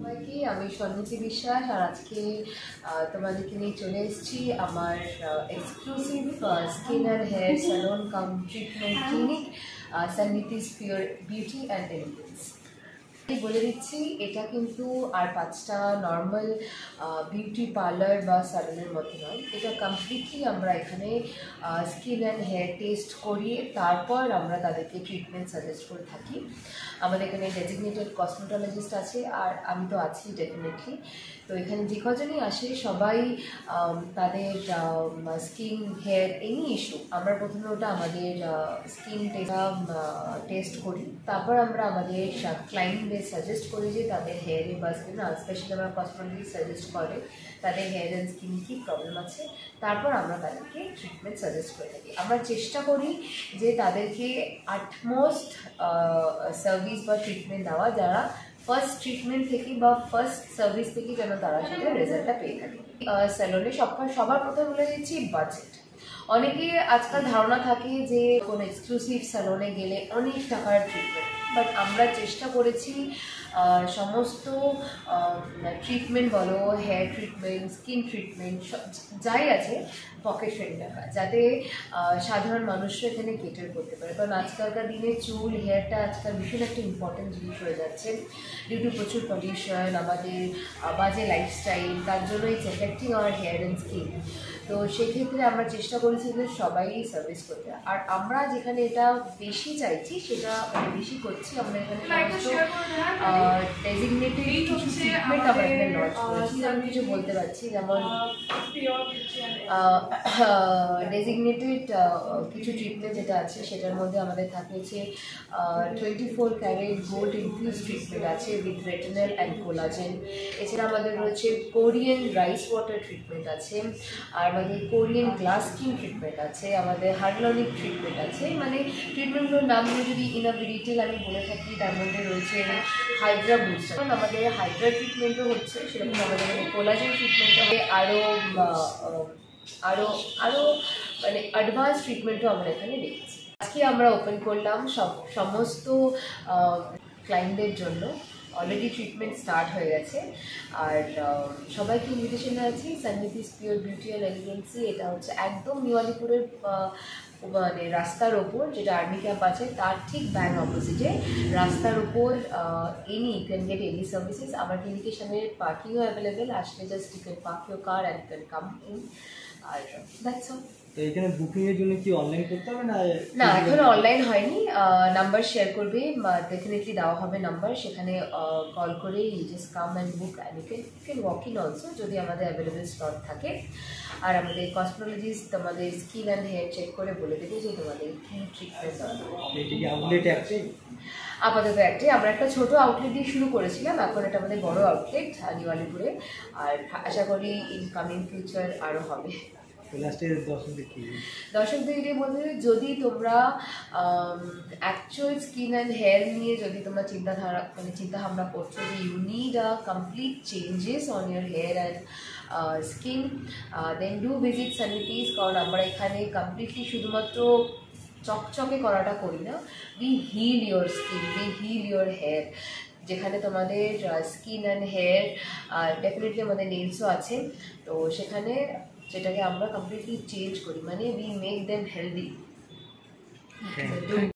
সবাইকে, আমি সন্নিধি বিশ্বাস আর আজকে তোমাদেরকে নিয়ে চলে এসেছি আমার exclusive skin and hair salon cum treatment clinic Sannidhi's pure beauty and elegance. বলে দিচ্ছি, এটা কিন্তু আর 5টা নর্মাল বিউটি পার্লার বা স্যালনের মতো নয়। এটা কমপ্লিটলি আমরা এখানে স্কিন অ্যান্ড হেয়ার টেস্ট করিয়ে তারপর আমরা তাদেরকে ট্রিটমেন্ট সাজেস্ট করে থাকি। আমাদের এখানে ডেজিগনেটেড কসমেটোলজিস্ট আছে আর আমি তো আছি ডেফিনেটলি। তো এখানে যে কজনই আসে সবাই তাদের স্কিন হেয়ার এনি ইস্যু, আমরা প্রথমে ওটা আমাদের স্কিন টেস্ট করি, তারপর আমরা আমাদের ক্লায়েন্টদের সাজেস্ট করি যে তাদের হেয়ারে বা স্কিন, স্পেশালি আমরা কসমেটোলজিস্ট সাজেস্ট করে তাদের হেয়ার অ্যান্ড স্কিন কী প্রবলেম আছে, তারপর আমরা তাদেরকে ট্রিটমেন্ট সাজেস্ট করে থাকি। আমরা চেষ্টা করি যে তাদেরকে আটমোস্ট সার্ভিস বা ট্রিটমেন্ট দেওয়া, যারা ফার্স্ট ট্রিটমেন্ট থেকে বা ফার্স্ট সার্ভিস থেকে যেন তারা সেটা রেজাল্টটা পেয়ে থাকে। স্যালনে সবার প্রথমে বলে দিচ্ছি বাজেট। অনেকে আজকাল ধারণা থাকে যে কোনো এক্সক্লুসিভ স্যালনে গেলে অনেক টাকার ট্রিটমেন্ট, বাট আমরা চেষ্টা করেছি সমস্ত ট্রিটমেন্ট বলো, হেয়ার ট্রিটমেন্ট, স্কিন ট্রিটমেন্ট যাই আছে পকেট ফ্রেন্ড রাখা, যাতে সাধারণ মানুষরা এখানে কেটার করতে পারে। কারণ আজকালকার দিনে চুল হেয়ারটা আজকাল ভীষণ একটা ইম্পর্টেন্ট জিনিস হয়ে যাচ্ছে ডিউ টু প্রচুর পলিউশন, আমাদের বাজে লাইফস্টাইল, তার জন্য it's affecting our hair and skin. তো সেক্ষেত্রে আমরা চেষ্টা করেছি যে সবাই সার্ভিস করতে, আর আমরা যেখানে এটা বেশি চাইছি সেটা বেশি করছি। আমরা এখানে ডেজিগনেটেড কিছু ট্রিটমেন্ট আমরা এখানে লঞ্চ করেছি, আমি কিছু বলতে পারছি, যেমন ডেজিগনেটেড কিছু ট্রিটমেন্ট যেটা আছে সেটার মধ্যে আমাদের থাকছে 24 ক্যারেট গোল্ড ইনফিউজ ট্রিটমেন্ট আছে উইথ রেটিনাল অ্যান্ড কোলাজেন। এছাড়া আমাদের রয়েছে কোরিয়ান রাইস ওয়াটার ট্রিটমেন্ট আছে, আর আমাদের কোরিয়ান গ্লাস স্কিন ট্রিটমেন্ট আছে, আমাদের হার্লনিক ট্রিটমেন্ট আছে। মানে ট্রিটমেন্টগুলোর নামগুলো যদি ইন আ ডিটেল আমি বলে থাকি, তার মধ্যে রয়েছে হাইড্রা বুস্টার, আমাদের হাইড্রা ট্রিটমেন্টও হচ্ছে, সেরকম আমাদের কোলাজেন ট্রিটমেন্ট হবে, আরও মানে অ্যাডভান্স ট্রিটমেন্টও আমরা এখানে রেখেছি। আজকে আমরা ওপেন করলাম সমস্ত ক্লায়েন্টদের জন্য, অলরেডি ট্রিটমেন্ট স্টার্ট হয়ে গেছে। আর সবাইকে ইনভিটেশন আছে সন্নিধিস পিওর বিউটি অ্যান্ড এলিগেন্সি। এটা হচ্ছে একদম নিউ আলিপুরের মানে রাস্তার ওপর, যেটা আর্মি ক্যাম্প আছে তার ঠিক ব্যাং অপোজিটে রাস্তার ওপর। Any you can get any services. আমার ক্লিনিকের সামনে পার্কিংও অ্যাভেলেবেল, আসলে just you can park your car and can come in. আর দ্যাটস অল। তো এখানে বুকিং এর জন্য কি অনলাইন করতে হবে না? না, এখনো অনলাইন হয়নি। নাম্বার শেয়ার করবে, ডেফিনেটলি দেওয়া হবে নাম্বার, সেখানে কল করে you just come and book and you can walk in also, যদি আমাদের অ্যাভেলেবেল স্লট থাকে। আর আমাদের কসমেটোলজিস্ট তোমাদের স্কিন অ্যান্ড হেয়ার চেক করে বলে দেবে যে তোমাদের কী ট্রিটমেন্ট দরকার। আপাতত একটাই, আমরা একটা ছোটো আউটলেট দিয়ে শুরু করেছিলাম, এখন এটা আমাদের বড় আউটলেট নিউ আলিপুরে, আর আশা করি ইন কামিং ফিউচার আরও হবে। দর্শকদের বলতে, যদি তোমরা অ্যাকচুয়াল স্কিন অ্যান্ড হেয়ার নিয়ে যদি তোমরা চিন্তাভাবনা করছো যে you need a complete changes on your hair and skin, then do visit Sannidhi's. কারণ আমরা এখানে কমপ্লিটলি শুধুমাত্র চকচকে করাটা করি না, we heal your skin, we heal your hair. যেখানে তোমাদের স্কিন অ্যান্ড হেয়ার, ডেফিনেটলি আমাদের নেলসও আছে, তো সেখানে যেটাকে আমরা কমপ্লিটলি চেঞ্জ করি, মানে উই মেক দেম হেলদি।